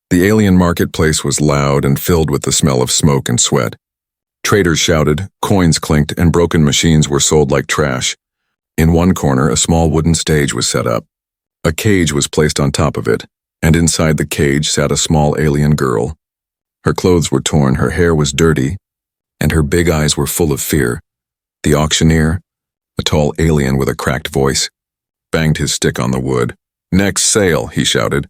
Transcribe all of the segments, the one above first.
The alien marketplace was loud and filled with the smell of smoke and sweat. Traders shouted, coins clinked, and broken machines were sold like trash. In one corner, a small wooden stage was set up. A cage was placed on top of it, and inside the cage sat a small alien girl. Her clothes were torn, her hair was dirty, and her big eyes were full of fear. The auctioneer, a tall alien with a cracked voice, banged his stick on the wood. "Next sale," he shouted.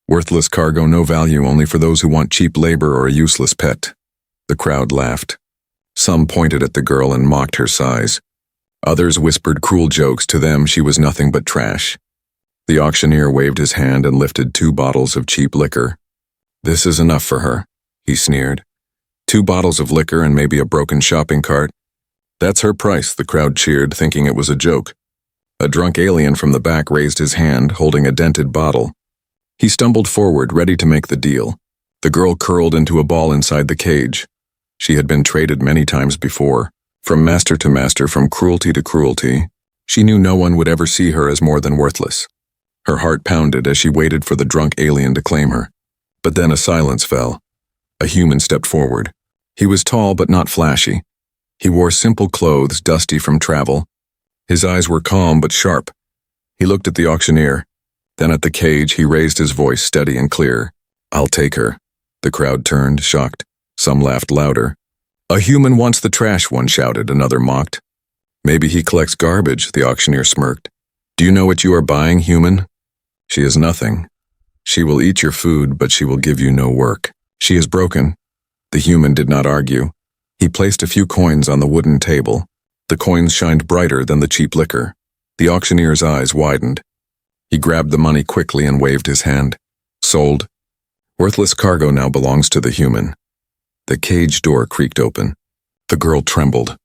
"Worthless cargo, no value, only for those who want cheap labor or a useless pet." The crowd laughed. Some pointed at the girl and mocked her size. Others whispered cruel jokes. To them, she was nothing but trash. The auctioneer waved his hand and lifted 2 bottles of cheap liquor. "This is enough for her," he sneered. 2 bottles of liquor and maybe a broken shopping cart. "That's her price," the crowd cheered, thinking it was a joke. A drunk alien from the back raised his hand, holding a dented bottle. He stumbled forward, ready to make the deal. The girl curled into a ball inside the cage. She had been traded many times before, from master to master, from cruelty to cruelty. She knew no one would ever see her as more than worthless. Her heart pounded as she waited for the drunk alien to claim her. But then a silence fell. A human stepped forward. He was tall but not flashy. He wore simple clothes, dusty from travel. His eyes were calm but sharp. He looked at the auctioneer. Then at the cage, he raised his voice steady and clear. "I'll take her." The crowd turned, shocked. Some laughed louder. "A human wants the trash," one shouted, another mocked. "Maybe he collects garbage," the auctioneer smirked. "Do you know what you are buying, human? She is nothing. She will eat your food, but she will give you no work. She is broken." The human did not argue. He placed a few coins on the wooden table. The coins shined brighter than the cheap liquor. The auctioneer's eyes widened. He grabbed the money quickly and waved his hand. "Sold. Worthless cargo now belongs to the human." The cage door creaked open. The girl trembled.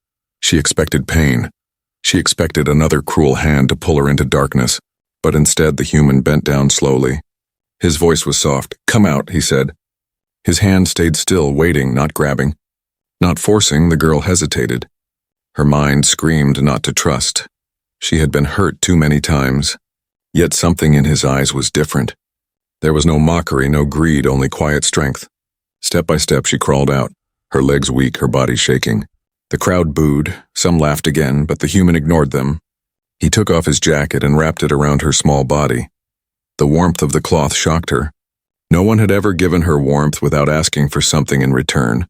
She expected pain. She expected another cruel hand to pull her into darkness, but instead the human bent down slowly. His voice was soft. "Come out," he said. His hand stayed still, waiting, not grabbing. Not forcing, the girl hesitated. Her mind screamed not to trust. She had been hurt too many times. Yet something in his eyes was different. There was no mockery, no greed, only quiet strength. Step by step she crawled out, her legs weak, her body shaking. The crowd booed, some laughed again, but the human ignored them. He took off his jacket and wrapped it around her small body. The warmth of the cloth shocked her. No one had ever given her warmth without asking for something in return.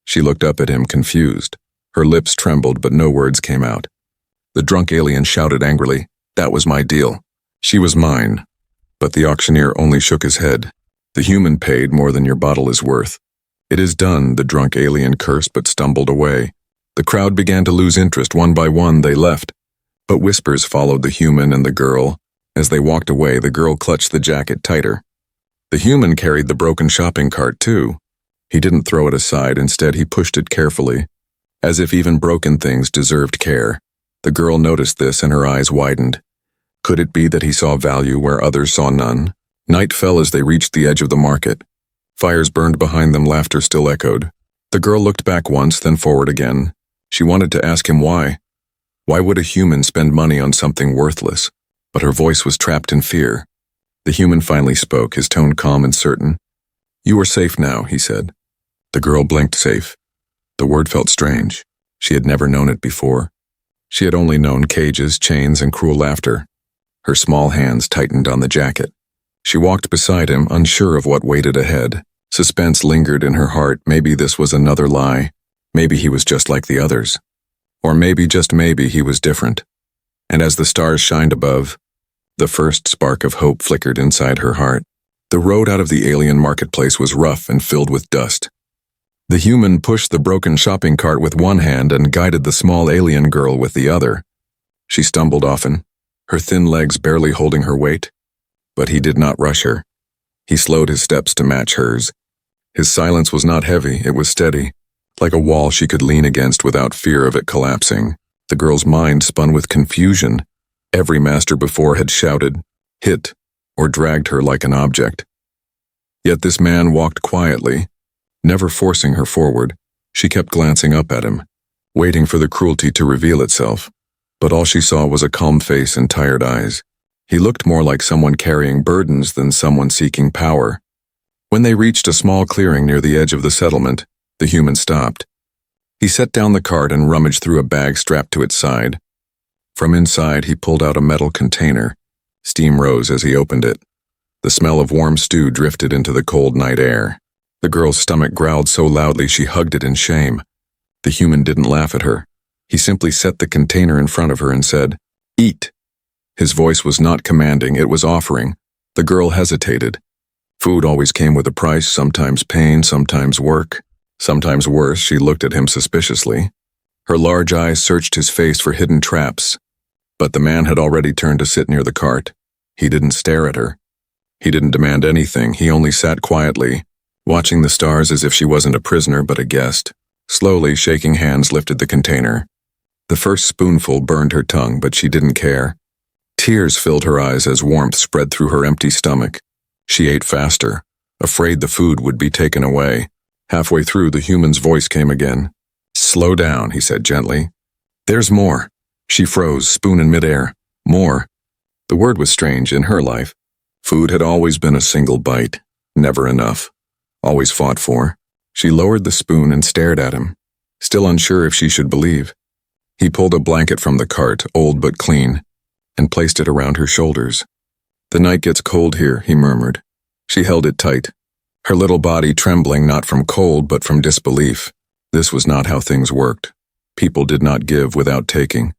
She looked up at him, confused. Her lips trembled, but no words came out. The drunk alien shouted angrily, "That was my deal. She was mine." But the auctioneer only shook his head. "The human paid more than your bottle is worth." "It is done," the drunk alien cursed but stumbled away. The crowd began to lose interest. One by one, they left. But whispers followed the human and the girl. As they walked away, the girl clutched the jacket tighter. The human carried the broken shopping cart, too. He didn't throw it aside. Instead, he pushed it carefully, as if even broken things deserved care. The girl noticed this and her eyes widened. Could it be that he saw value where others saw none? Night fell as they reached the edge of the market. Fires burned behind them, laughter still echoed. The girl looked back once, then forward again. She wanted to ask him why. Why would a human spend money on something worthless? But her voice was trapped in fear. The human finally spoke, his tone calm and certain. "You are safe now," he said. The girl blinked. Safe. The word felt strange. She had never known it before. She had only known cages, chains, and cruel laughter. Her small hands tightened on the jacket. She walked beside him, unsure of what waited ahead. Suspense lingered in her heart. Maybe this was another lie. Maybe he was just like the others. Or maybe, just maybe, he was different. And as the stars shined above, the first spark of hope flickered inside her heart. The road out of the alien marketplace was rough and filled with dust. The human pushed the broken shopping cart with one hand and guided the small alien girl with the other. She stumbled often, her thin legs barely holding her weight. But he did not rush her. He slowed his steps to match hers. His silence was not heavy, it was steady, like a wall she could lean against without fear of it collapsing. The girl's mind spun with confusion. Every master before had shouted, hit, or dragged her like an object. Yet this man walked quietly, never forcing her forward. She kept glancing up at him, waiting for the cruelty to reveal itself. But all she saw was a calm face and tired eyes. He looked more like someone carrying burdens than someone seeking power. When they reached a small clearing near the edge of the settlement, the human stopped. He set down the cart and rummaged through a bag strapped to its side. From inside, he pulled out a metal container. Steam rose as he opened it. The smell of warm stew drifted into the cold night air. The girl's stomach growled so loudly she hugged it in shame. The human didn't laugh at her. He simply set the container in front of her and said, "Eat." His voice was not commanding, it was offering. The girl hesitated. Food always came with a price, sometimes pain, sometimes work. Sometimes worse, she looked at him suspiciously. Her large eyes searched his face for hidden traps. But the man had already turned to sit near the cart. He didn't stare at her. He didn't demand anything, he only sat quietly, watching the stars as if she wasn't a prisoner but a guest. Slowly, shaking hands, lifted the container. The first spoonful burned her tongue, but she didn't care. Tears filled her eyes as warmth spread through her empty stomach. She ate faster, afraid the food would be taken away. Halfway through, the human's voice came again. "Slow down," he said gently. "There's more." She froze, spoon in midair. More. The word was strange in her life. Food had always been a single bite, never enough, always fought for. She lowered the spoon and stared at him, still unsure if she should believe. He pulled a blanket from the cart, old but clean, and placed it around her shoulders. "The night gets cold here," he murmured. She held it tight, her little body trembling not from cold but from disbelief. This was not how things worked. People did not give without taking.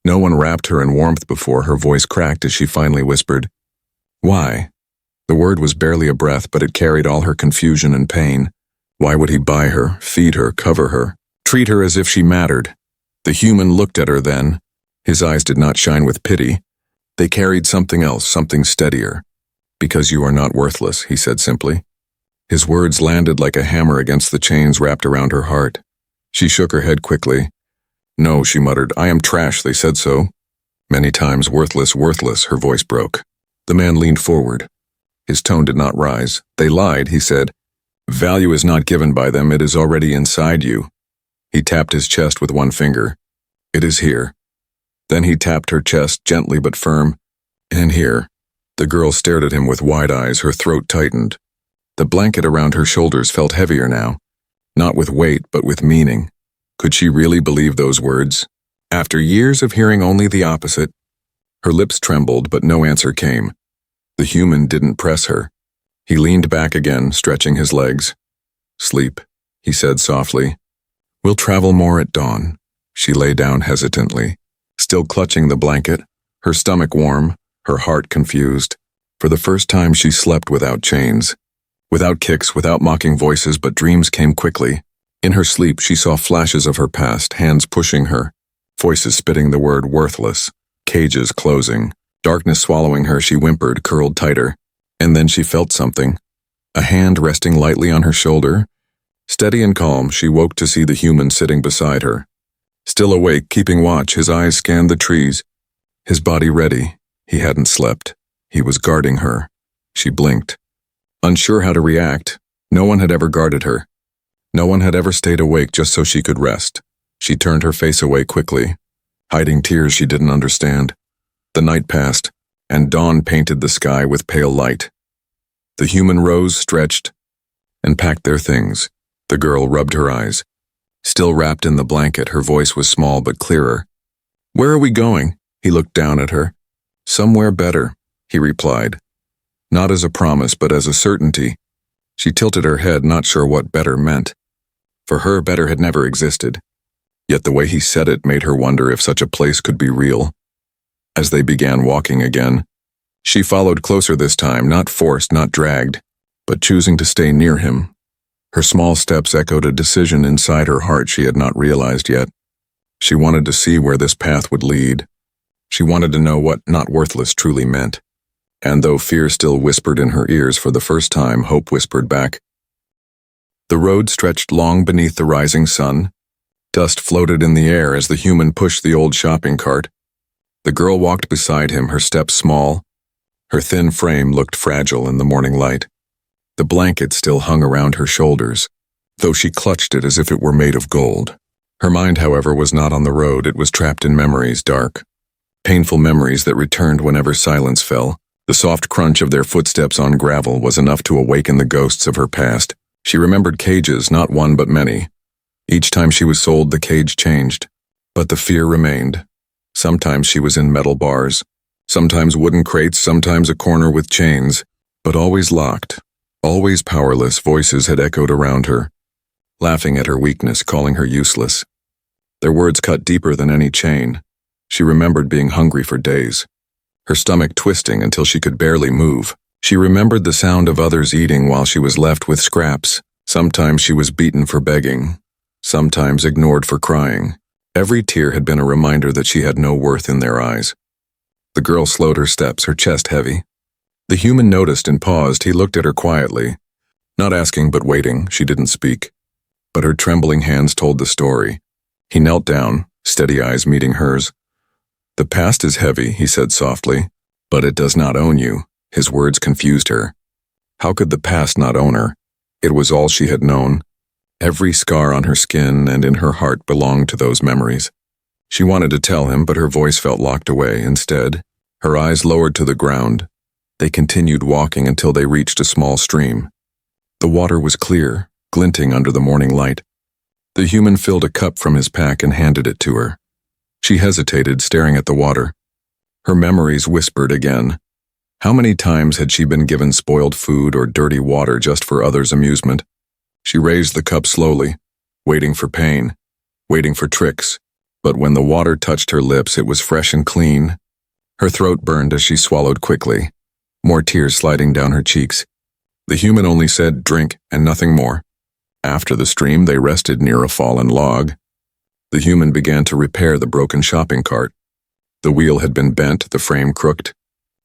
No one wrapped her in warmth before. Her voice cracked as she finally whispered, "Why?" The word was barely a breath, but it carried all her confusion and pain. Why would he buy her, feed her, cover her, treat her as if she mattered? The human looked at her then. His eyes did not shine with pity. They carried something else, something steadier. "Because you are not worthless," he said simply. His words landed like a hammer against the chains wrapped around her heart. She shook her head quickly. "No," she muttered, "I am trash, they said so." Many times, worthless, worthless, her voice broke. The man leaned forward. His tone did not rise. "They lied," he said. "Value is not given by them, it is already inside you." He tapped his chest with one finger. "It is here." Then he tapped her chest, gently but firm. "And here." The girl stared at him with wide eyes, her throat tightened. The blanket around her shoulders felt heavier now, not with weight but with meaning. Could she really believe those words? After years of hearing only the opposite, her lips trembled but no answer came. The human didn't press her. He leaned back again, stretching his legs. "Sleep," he said softly. "We'll travel more at dawn." She lay down hesitantly, still clutching the blanket, her stomach warm, her heart confused. For the first time she slept without chains, without kicks, without mocking voices, but dreams came quickly. In her sleep she saw flashes of her past, hands pushing her, voices spitting the word worthless, cages closing, darkness swallowing her. She whimpered, curled tighter, and then she felt something, a hand resting lightly on her shoulder. Steady and calm, she woke to see the human sitting beside her. Still awake, keeping watch, his eyes scanned the trees, his body ready. He hadn't slept. He was guarding her. She blinked, unsure how to react. No one had ever guarded her. No one had ever stayed awake just so she could rest. She turned her face away quickly, hiding tears she didn't understand. The night passed, and dawn painted the sky with pale light. The human rose, stretched, and packed their things. The girl rubbed her eyes. Still wrapped in the blanket, her voice was small but clearer. "Where are we going?" He looked down at her. "Somewhere better," he replied. Not as a promise, but as a certainty. She tilted her head, not sure what better meant. For her, better had never existed. Yet the way he said it made her wonder if such a place could be real. As they began walking again, she followed closer this time, not forced, not dragged, but choosing to stay near him. Her small steps echoed a decision inside her heart she had not realized yet. She wanted to see where this path would lead. She wanted to know what not worthless truly meant. And though fear still whispered in her ears, for the first time, hope whispered back. The road stretched long beneath the rising sun. Dust floated in the air as the human pushed the old shopping cart. The girl walked beside him, her steps small. Her thin frame looked fragile in the morning light. The blanket still hung around her shoulders, though she clutched it as if it were made of gold. Her mind, however, was not on the road. It was trapped in memories, dark, painful memories that returned whenever silence fell. The soft crunch of their footsteps on gravel was enough to awaken the ghosts of her past. She remembered cages, not one but many. Each time she was sold, the cage changed. But the fear remained. Sometimes she was in metal bars, sometimes wooden crates, sometimes a corner with chains, but always locked. Always powerless. Voices had echoed around her, laughing at her weakness, calling her useless. Their words cut deeper than any chain. She remembered being hungry for days, her stomach twisting until she could barely move. She remembered the sound of others eating while she was left with scraps. Sometimes she was beaten for begging, sometimes ignored for crying. Every tear had been a reminder that she had no worth in their eyes. The girl slowed her steps, her chest heavy. The human noticed and paused. He looked at her quietly, not asking but waiting. She didn't speak, but her trembling hands told the story. He knelt down, steady eyes meeting hers. "The past is heavy," he said softly, "but it does not own you." His words confused her. How could the past not own her? It was all she had known. Every scar on her skin and in her heart belonged to those memories. She wanted to tell him, but her voice felt locked away. Instead, her eyes lowered to the ground. They continued walking until they reached a small stream. The water was clear, glinting under the morning light. The human filled a cup from his pack and handed it to her. She hesitated, staring at the water. Her memories whispered again. How many times had she been given spoiled food or dirty water just for others' amusement? She raised the cup slowly, waiting for pain, waiting for tricks. But when the water touched her lips, it was fresh and clean. Her throat burned as she swallowed quickly, more tears sliding down her cheeks. The human only said, "Drink," and nothing more. After the stream, they rested near a fallen log. The human began to repair the broken shopping cart. The wheel had been bent, the frame crooked.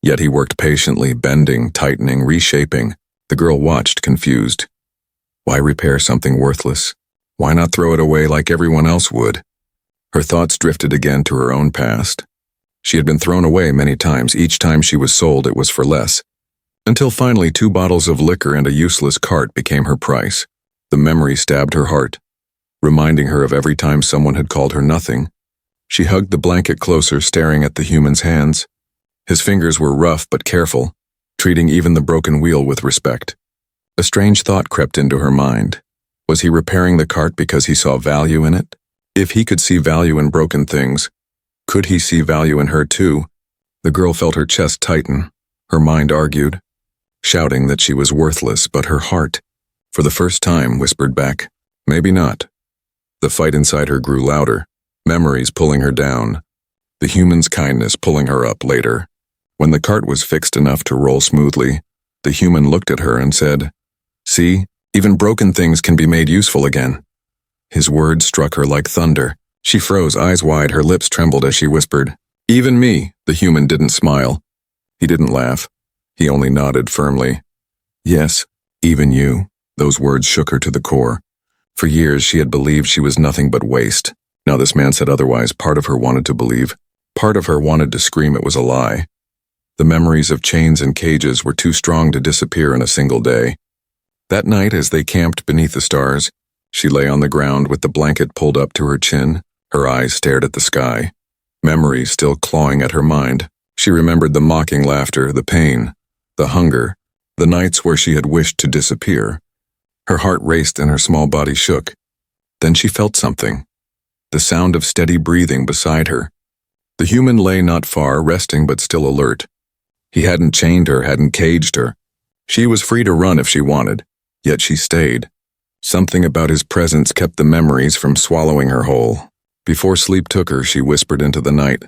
Yet he worked patiently, bending, tightening, reshaping. The girl watched, confused. Why repair something worthless? Why not throw it away like everyone else would? Her thoughts drifted again to her own past. She had been thrown away many times. Each time she was sold, it was for less. Until finally 2 bottles of liquor and a useless cart became her price. The memory stabbed her heart, reminding her of every time someone had called her nothing. She hugged the blanket closer, staring at the human's hands. His fingers were rough but careful, treating even the broken wheel with respect. A strange thought crept into her mind. Was he repairing the cart because he saw value in it? If he could see value in broken things, could he see value in her too? The girl felt her chest tighten. Her mind argued, shouting that she was worthless, but her heart, for the first time, whispered back, maybe not. The fight inside her grew louder, memories pulling her down, the human's kindness pulling her up later. When the cart was fixed enough to roll smoothly, the human looked at her and said, "See, even broken things can be made useful again." His words struck her like thunder. She froze, eyes wide, her lips trembled as she whispered, "Even me." The human didn't smile. He didn't laugh. He only nodded firmly. "Yes, even you." Those words shook her to the core. For years she had believed she was nothing but waste. Now this man said otherwise. Part of her wanted to believe. Part of her wanted to scream it was a lie. The memories of chains and cages were too strong to disappear in a single day. That night, as they camped beneath the stars, she lay on the ground with the blanket pulled up to her chin. Her eyes stared at the sky, memories still clawing at her mind. She remembered the mocking laughter, the pain, the hunger, the nights where she had wished to disappear. Her heart raced and her small body shook. Then she felt something, the sound of steady breathing beside her. The human lay not far, resting but still alert. He hadn't chained her, hadn't caged her. She was free to run if she wanted, yet she stayed. Something about his presence kept the memories from swallowing her whole. Before sleep took her, she whispered into the night,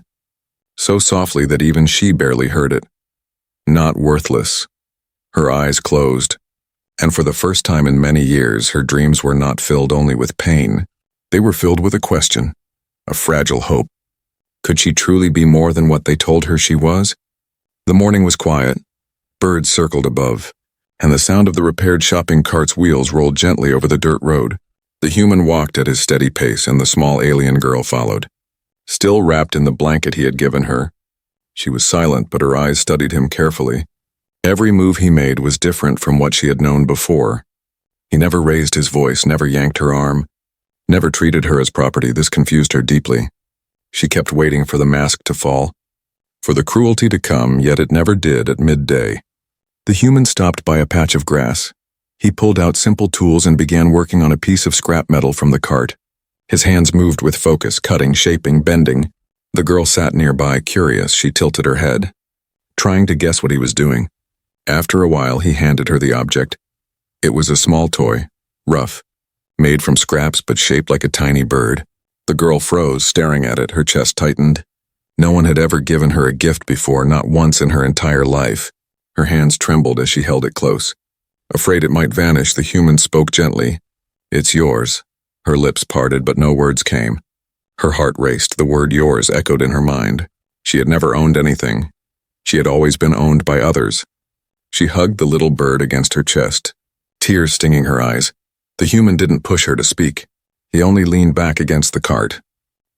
so softly that even she barely heard it. Not worthless. Her eyes closed, and for the first time in many years, her dreams were not filled only with pain. They were filled with a question, a fragile hope. Could she truly be more than what they told her she was? The morning was quiet. Birds circled above, and the sound of the repaired shopping cart's wheels rolled gently over the dirt road. The human walked at his steady pace, and the small alien girl followed, still wrapped in the blanket he had given her. She was silent, but her eyes studied him carefully. Every move he made was different from what she had known before. He never raised his voice, never yanked her arm, never treated her as property. This confused her deeply. She kept waiting for the mask to fall. for the cruelty to come, yet it never did at midday. The human stopped by a patch of grass. He pulled out simple tools and began working on a piece of scrap metal from the cart. His hands moved with focus, cutting, shaping, bending. The girl sat nearby, curious. She tilted her head, trying to guess what he was doing. After a while, he handed her the object. It was a small toy, rough, made from scraps but shaped like a tiny bird. The girl froze, staring at it, her chest tightened. No one had ever given her a gift before, not once in her entire life. Her hands trembled as she held it close. Afraid it might vanish, the human spoke gently. "It's yours." Her lips parted, but no words came. Her heart raced. The word yours echoed in her mind. She had never owned anything. She had always been owned by others. She hugged the little bird against her chest, tears stinging her eyes. The human didn't push her to speak. He only leaned back against the cart.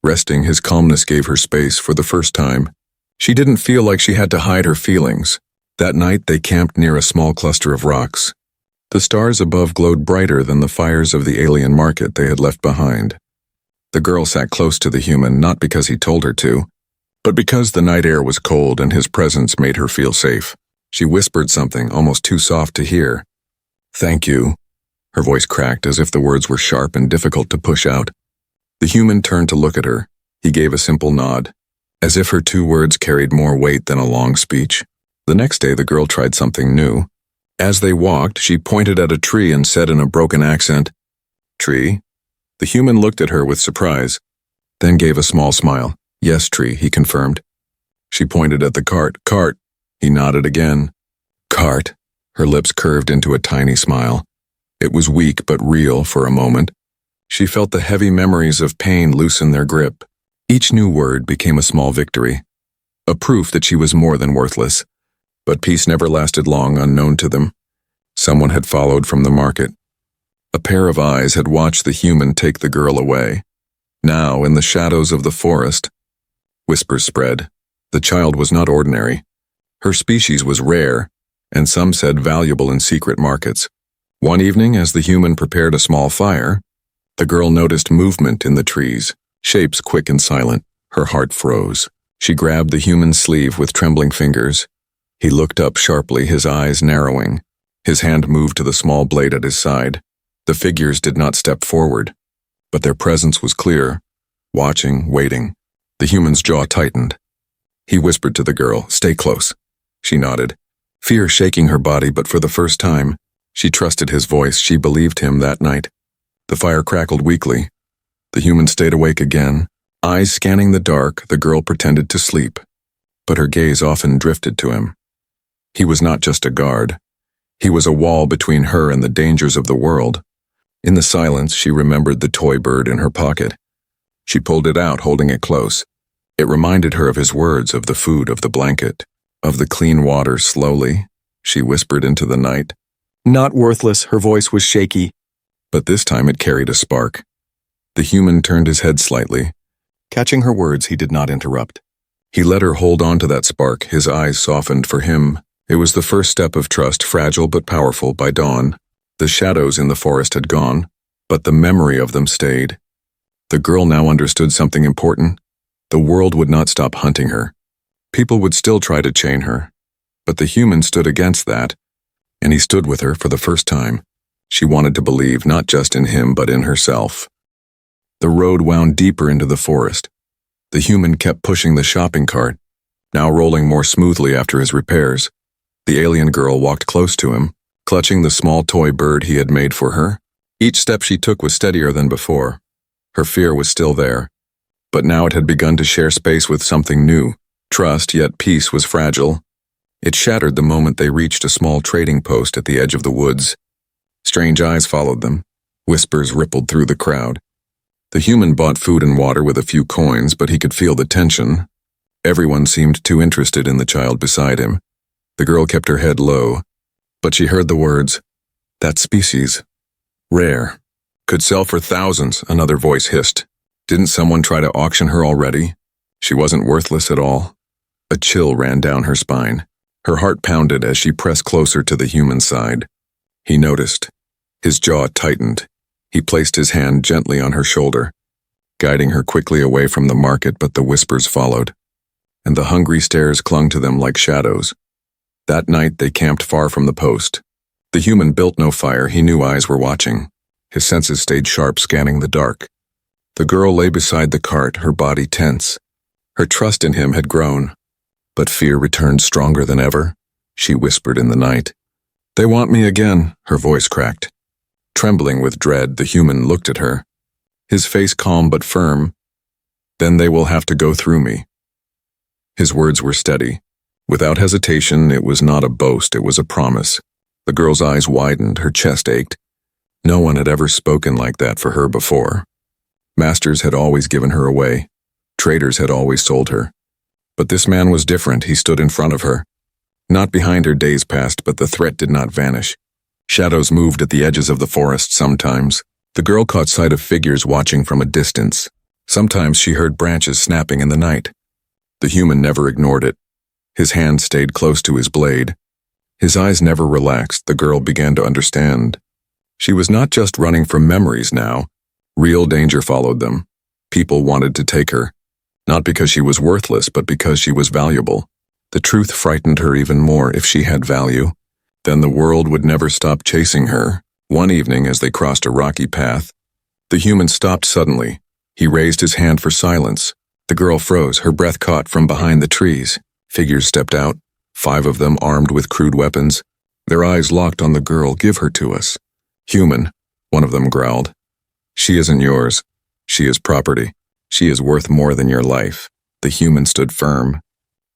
Resting, his calmness gave her space for the first time. She didn't feel like she had to hide her feelings. That night, they camped near a small cluster of rocks. The stars above glowed brighter than the fires of the alien market they had left behind. The girl sat close to the human, not because he told her to, but because the night air was cold and his presence made her feel safe. She whispered something, almost too soft to hear. "Thank you." Her voice cracked as if the words were sharp and difficult to push out. The human turned to look at her. He gave a simple nod, as if her 2 words carried more weight than a long speech. The next day, the girl tried something new. As they walked, she pointed at a tree and said in a broken accent, "Tree?" The human looked at her with surprise, then gave a small smile. "Yes, tree," he confirmed. She pointed at the cart. "Cart." He nodded again. "Cart." Her lips curved into a tiny smile. It was weak but real for a moment. She felt the heavy memories of pain loosen their grip. Each new word became a small victory, a proof that she was more than worthless. But peace never lasted long, unknown to them. Someone had followed from the market. A pair of eyes had watched the human take the girl away. Now, in the shadows of the forest, whispers spread. The child was not ordinary. Her species was rare, and some said valuable in secret markets. One evening, as the human prepared a small fire, the girl noticed movement in the trees, shapes quick and silent. Her heart froze. She grabbed the human's sleeve with trembling fingers. He looked up sharply, his eyes narrowing. His hand moved to the small blade at his side. The figures did not step forward, but their presence was clear, watching, waiting. The human's jaw tightened. He whispered to the girl, "Stay close." She nodded, fear shaking her body, but for the first time, she trusted his voice. She believed him that night. The fire crackled weakly. The human stayed awake again. Eyes scanning the dark, the girl pretended to sleep, but her gaze often drifted to him. He was not just a guard. He was a wall between her and the dangers of the world. In the silence, she remembered the toy bird in her pocket. She pulled it out, holding it close. It reminded her of his words, of the food, of the blanket, of the clean water. Slowly, she whispered into the night. "Not worthless," her voice was shaky. But this time it carried a spark. The human turned his head slightly. Catching her words, he did not interrupt. He let her hold on to that spark, his eyes softened. For him, it was the first step of trust, fragile but powerful. By dawn, the shadows in the forest had gone, but the memory of them stayed. The girl now understood something important. The world would not stop hunting her. People would still try to chain her. But the human stood against that, and he stood with her for the first time. She wanted to believe not just in him, but in herself. The road wound deeper into the forest. The human kept pushing the shopping cart, now rolling more smoothly after his repairs. The alien girl walked close to him, clutching the small toy bird he had made for her. Each step she took was steadier than before. Her fear was still there, but now it had begun to share space with something new. Trust, yet peace was fragile. It shattered the moment they reached a small trading post at the edge of the woods. Strange eyes followed them. Whispers rippled through the crowd. The human bought food and water with a few coins, but he could feel the tension. Everyone seemed too interested in the child beside him. The girl kept her head low, but she heard the words, "That species. Rare. Could sell for thousands," another voice hissed. Didn't someone try to auction her already? She wasn't worthless at all. A chill ran down her spine. Her heart pounded as she pressed closer to the human's side. He noticed. His jaw tightened. He placed his hand gently on her shoulder, guiding her quickly away from the market, but the whispers followed. and the hungry stares clung to them like shadows. That night they camped far from the post. The human built no fire, he knew eyes were watching. His senses stayed sharp, scanning the dark. The girl lay beside the cart, her body tense. Her trust in him had grown, but fear returned stronger than ever. She whispered in the night. "They want me again," her voice cracked. Trembling with dread, the human looked at her, his face calm but firm. "Then they will have to go through me." His words were steady. Without hesitation, it was not a boast, it was a promise. The girl's eyes widened, her chest ached. No one had ever spoken like that for her before. Masters had always given her away. Traders had always sold her. But this man was different. He stood in front of her. Not behind her, days passed, but the threat did not vanish. Shadows moved at the edges of the forest sometimes. The girl caught sight of figures watching from a distance. Sometimes she heard branches snapping in the night. The human never ignored it. His hand stayed close to his blade. His eyes never relaxed. The girl began to understand. She was not just running from memories now. Real danger followed them. People wanted to take her. Not because she was worthless, but because she was valuable. The truth frightened her even more. If she had value, then the world would never stop chasing her. One evening, as they crossed a rocky path, the human stopped suddenly. He raised his hand for silence. The girl froze, her breath caught from behind the trees. Figures stepped out, 5 of them armed with crude weapons. Their eyes locked on the girl. "Give her to us." "Human," one of them growled. "She isn't yours. She is property. She is worth more than your life." The human stood firm.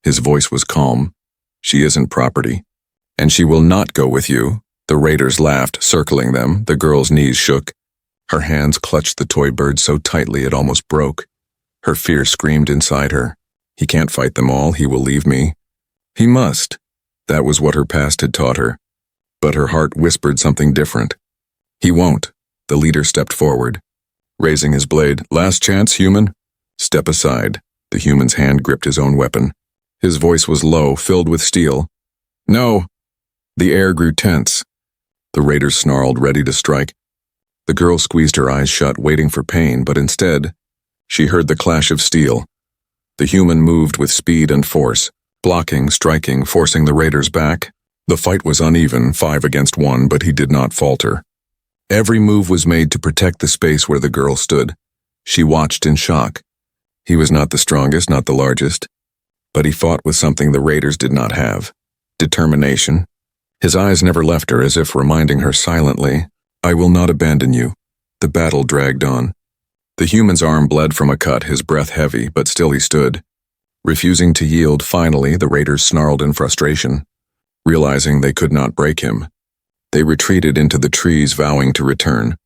His voice was calm. "She isn't property. And she will not go with you." The raiders laughed, circling them. The girl's knees shook. Her hands clutched the toy bird so tightly it almost broke. Her fear screamed inside her. "He can't fight them all. He will leave me." "He must." That was what her past had taught her. But her heart whispered something different. "He won't." The leader stepped forward, raising his blade. "Last chance, human." "Step aside." The human's hand gripped his own weapon. His voice was low, filled with steel. "No." The air grew tense. The raiders snarled, ready to strike. The girl squeezed her eyes shut, waiting for pain, but instead, she heard the clash of steel. The human moved with speed and force, blocking, striking, forcing the raiders back. The fight was uneven, 5 against 1, but he did not falter. Every move was made to protect the space where the girl stood. She watched in shock. He was not the strongest, not the largest, but he fought with something the raiders did not have: determination. His eyes never left her, as if reminding her silently, "I will not abandon you." The battle dragged on. The human's arm bled from a cut, his breath heavy, but still he stood. Refusing to yield, finally, the raiders snarled in frustration. Realizing they could not break him, they retreated into the trees, vowing to return.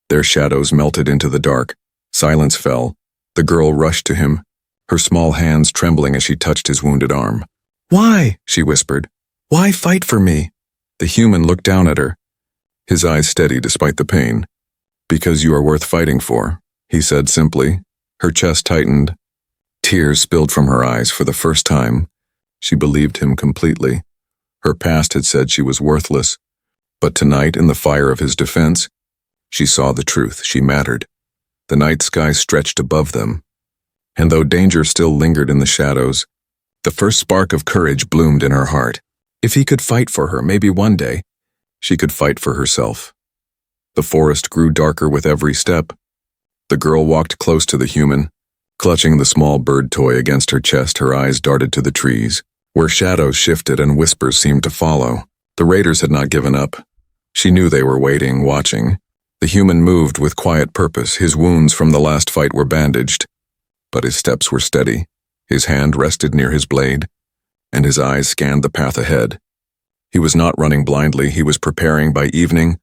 Their shadows melted into the dark. Silence fell. The girl rushed to him, her small hands trembling as she touched his wounded arm. "Why?" she whispered. "Why fight for me?" The human looked down at her, his eyes steady despite the pain. "Because you are worth fighting for," he said simply. Her chest tightened. Tears spilled from her eyes for the first time. She believed him completely. Her past had said she was worthless, but tonight, in the fire of his defense, she saw the truth. She mattered. The night sky stretched above them, and though danger still lingered in the shadows, the first spark of courage bloomed in her heart. If he could fight for her, maybe one day, she could fight for herself. The forest grew darker with every step. The girl walked close to the human, clutching the small bird toy against her chest. Her eyes darted to the trees, where shadows shifted and whispers seemed to follow. The raiders had not given up. She knew they were waiting, watching. The human moved with quiet purpose. His wounds from the last fight were bandaged, but his steps were steady. His hand rested near his blade, and his eyes scanned the path ahead. He was not running blindly, he was preparing. By evening,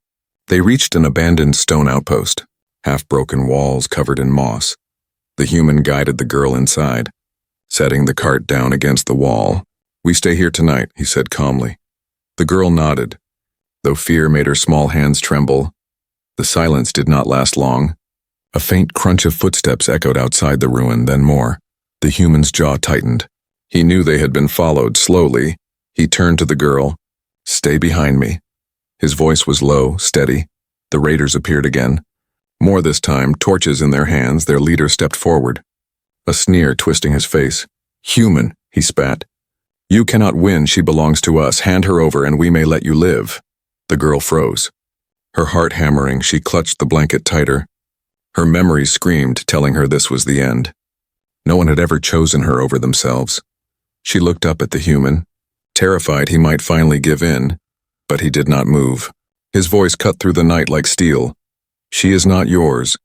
they reached an abandoned stone outpost, half-broken walls covered in moss. The human guided the girl inside, setting the cart down against the wall. "We stay here tonight," he said calmly. The girl nodded, though fear made her small hands tremble. The silence did not last long. A faint crunch of footsteps echoed outside the ruin, then more. The human's jaw tightened. He knew they had been followed. Slowly, he turned to the girl. "Stay behind me." His voice was low, steady. The raiders appeared again. More this time, torches in their hands. Their leader stepped forward, a sneer twisting his face. "Human, he spat. "You cannot win, she belongs to us. Hand her over and we may let you live." The girl froze. Her heart hammering, she clutched the blanket tighter. Her memory screamed, telling her this was the end. No one had ever chosen her over themselves. She looked up at the human, terrified he might finally give in, but he did not move. His voice cut through the night like steel. "She is not yours.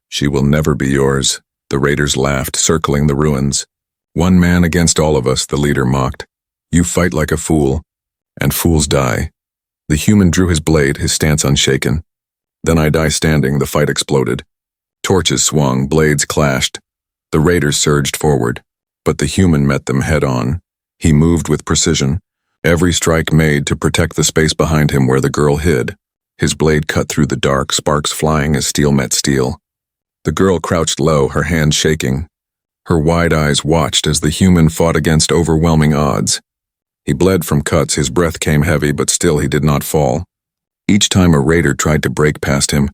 She will never be yours." The raiders laughed, circling the ruins. "One man against all of us," the leader mocked. "You fight like a fool, and fools die." The human drew his blade, his stance unshaken. "Then I die standing," the fight exploded. Torches swung, blades clashed. The raiders surged forward, but the human met them head-on. He moved with precision, every strike made to protect the space behind him where the girl hid. His blade cut through the dark, sparks flying as steel met steel. The girl crouched low, her hands shaking. Her wide eyes watched as the human fought against overwhelming odds. He bled from cuts, his breath came heavy, but still he did not fall. Each time a raider tried to break past him,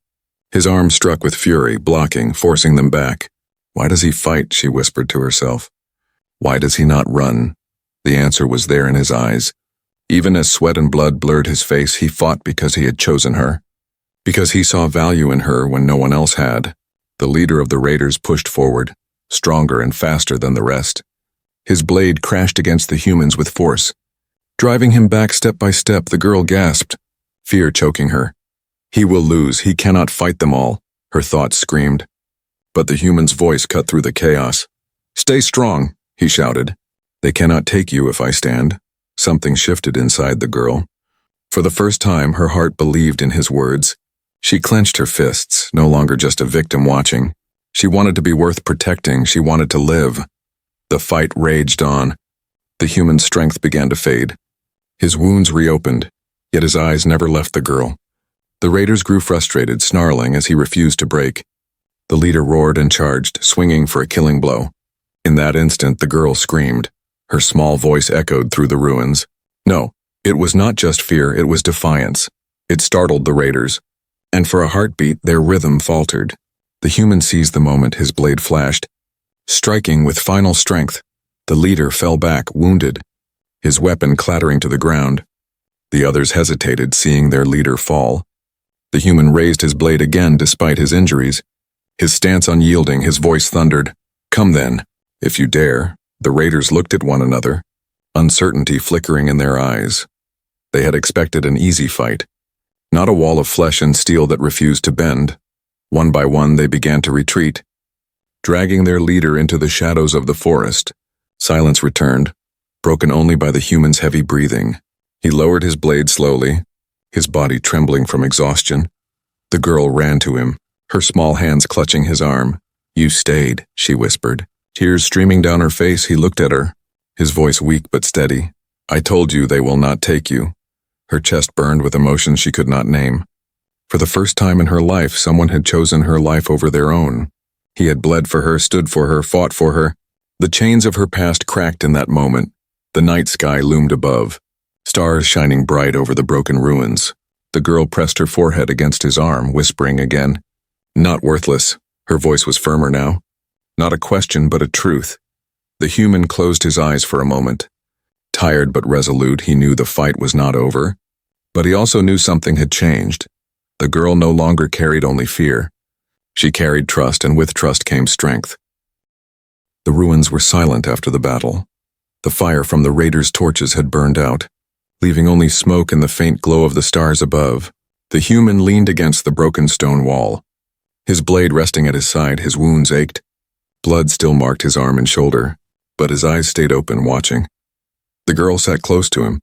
his arm struck with fury, blocking, forcing them back. "Why does he fight?" she whispered to herself. "Why does he not run?" The answer was there in his eyes. Even as sweat and blood blurred his face, he fought because he had chosen her. Because he saw value in her when no one else had. The leader of the raiders pushed forward, stronger and faster than the rest. His blade crashed against the humans with force. Driving him back step by step, the girl gasped, fear choking her. "He will lose, he cannot fight them all," her thoughts screamed. But the human's voice cut through the chaos. "Stay strong," he shouted. "They cannot take you if I stand." Something shifted inside the girl. For the first time, her heart believed in his words. She clenched her fists, no longer just a victim watching. She wanted to be worth protecting, she wanted to live. The fight raged on. The human's strength began to fade. His wounds reopened, yet his eyes never left the girl. The raiders grew frustrated, snarling as he refused to break. The leader roared and charged, swinging for a killing blow. In that instant, the girl screamed. Her small voice echoed through the ruins. No, it was not just fear, it was defiance. It startled the raiders. And for a heartbeat, their rhythm faltered. The human seized the moment, his blade flashed. Striking with final strength, the leader fell back, wounded, his weapon clattering to the ground. The others hesitated, seeing their leader fall. The human raised his blade again despite his injuries. His stance unyielding, his voice thundered. "Come then, if you dare." The raiders looked at one another, uncertainty flickering in their eyes. They had expected an easy fight, not a wall of flesh and steel that refused to bend. One by one, they began to retreat, dragging their leader into the shadows of the forest. Silence returned, broken only by the human's heavy breathing. He lowered his blade slowly, his body trembling from exhaustion. The girl ran to him, her small hands clutching his arm. "You stayed," she whispered. Tears streaming down her face, he looked at her, his voice weak but steady. "I told you they will not take you." Her chest burned with emotions she could not name. For the first time in her life, someone had chosen her life over their own. He had bled for her, stood for her, fought for her. The chains of her past cracked in that moment. The night sky loomed above, stars shining bright over the broken ruins. The girl pressed her forehead against his arm, whispering again. "Not worthless." Her voice was firmer now. Not a question, but a truth. The human closed his eyes for a moment. Tired but resolute, he knew the fight was not over. But he also knew something had changed. The girl no longer carried only fear. She carried trust, and with trust came strength. The ruins were silent after the battle. The fire from the raiders' torches had burned out, leaving only smoke and the faint glow of the stars above. The human leaned against the broken stone wall. His blade resting at his side, his wounds ached. Blood still marked his arm and shoulder, but his eyes stayed open, watching. The girl sat close to him,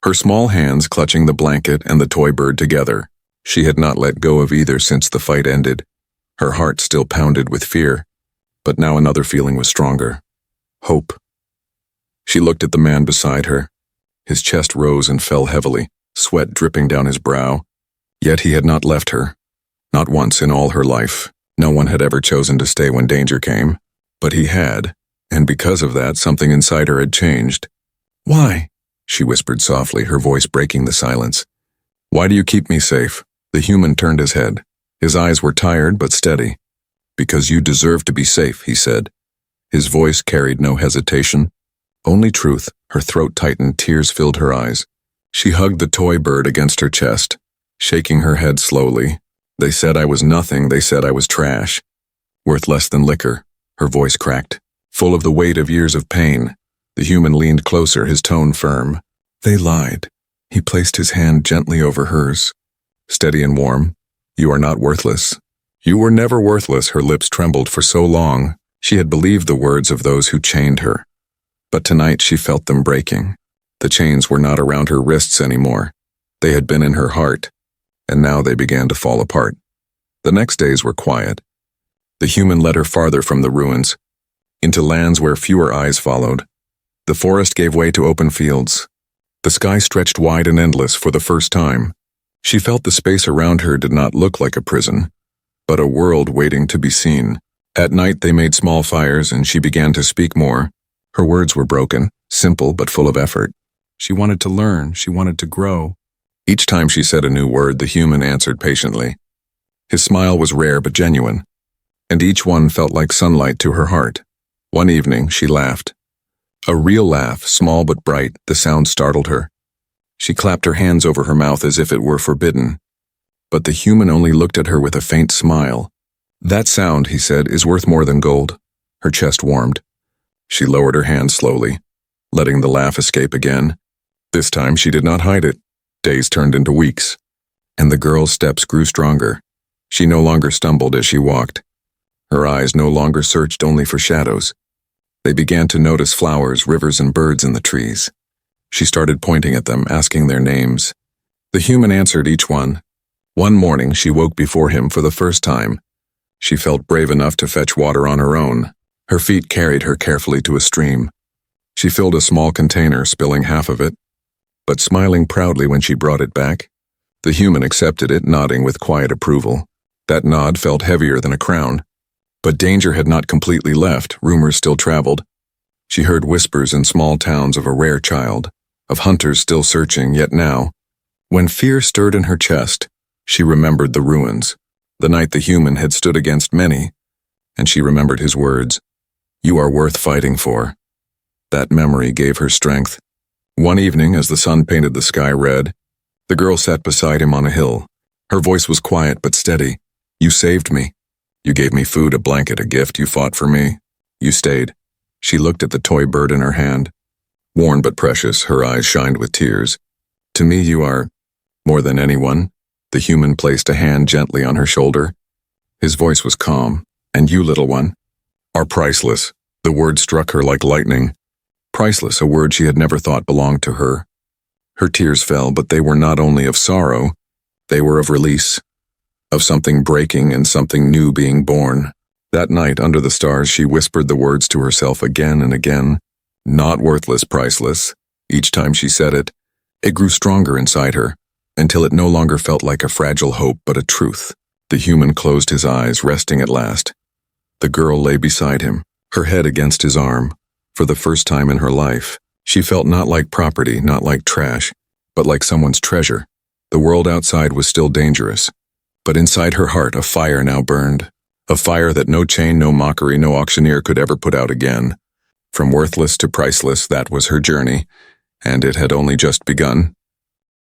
her small hands clutching the blanket and the toy bird together. She had not let go of either since the fight ended. Her heart still pounded with fear, but now another feeling was stronger. Hope. She looked at the man beside her. His chest rose and fell heavily, sweat dripping down his brow. Yet he had not left her. Not once in all her life. No one had ever chosen to stay when danger came. But he had, and because of that, something inside her had changed. "Why?" she whispered softly, her voice breaking the silence. "Why do you keep me safe?" The human turned his head. His eyes were tired but steady. "Because you deserve to be safe," he said. His voice carried no hesitation. Only truth. Her throat tightened, tears filled her eyes. She hugged the toy bird against her chest, shaking her head slowly. They said I was nothing, they said I was trash. Worth less than liquor. Her voice cracked, full of the weight of years of pain. The human leaned closer, his tone firm. They lied. He placed his hand gently over hers. Steady and warm. You are not worthless. You were never worthless. Her lips trembled for so long. She had believed the words of those who chained her. But tonight she felt them breaking. The chains were not around her wrists anymore. They had been in her heart, and now they began to fall apart. The next days were quiet. The human led her farther from the ruins, into lands where fewer eyes followed. The forest gave way to open fields. The sky stretched wide and endless for the first time. She felt the space around her did not look like a prison, but a world waiting to be seen. At night they made small fires and she began to speak more. Her words were broken, simple but full of effort. She wanted to learn, she wanted to grow. Each time she said a new word, the human answered patiently. His smile was rare but genuine, and each one felt like sunlight to her heart. One evening she laughed. A real laugh, small but bright. The sound startled her. She clapped her hands over her mouth as if it were forbidden. But the human only looked at her with a faint smile. That sound, he said, is worth more than gold. Her chest warmed. She lowered her hand slowly, letting the laugh escape again. This time she did not hide it. Days turned into weeks, and the girl's steps grew stronger. She no longer stumbled as she walked. Her eyes no longer searched only for shadows. They began to notice flowers, rivers, and birds in the trees. She started pointing at them, asking their names. The human answered each one. One morning she woke before him for the first time. She felt brave enough to fetch water on her own. Her feet carried her carefully to a stream. She filled a small container, spilling half of it, but smiling proudly when she brought it back. The human accepted it, nodding with quiet approval. That nod felt heavier than a crown. But danger had not completely left. Rumors still traveled. She heard whispers in small towns of a rare child, of hunters still searching, yet now, when fear stirred in her chest, she remembered the ruins, the night the human had stood against many, and she remembered his words. You are worth fighting for. That memory gave her strength. One evening, as the sun painted the sky red, the girl sat beside him on a hill. Her voice was quiet but steady. You saved me. You gave me food, a blanket, a gift. You fought for me. You stayed. She looked at the toy bird in her hand. Worn but precious, her eyes shined with tears. To me you are more than anyone. The human placed a hand gently on her shoulder. His voice was calm. And you, little one, are priceless. The word struck her like lightning. Priceless, a word she had never thought belonged to her. Her tears fell, but they were not only of sorrow, they were of release, of something breaking and something new being born. That night, under the stars, she whispered the words to herself again and again. Not worthless, priceless. Each time she said it, it grew stronger inside her, until it no longer felt like a fragile hope but a truth. The human closed his eyes, resting at last. The girl lay beside him, her head against his arm. For the first time in her life, she felt not like property, not like trash, but like someone's treasure. The world outside was still dangerous, but inside her heart a fire now burned. A fire that no chain, no mockery, no auctioneer could ever put out again. From worthless to priceless, that was her journey, and it had only just begun.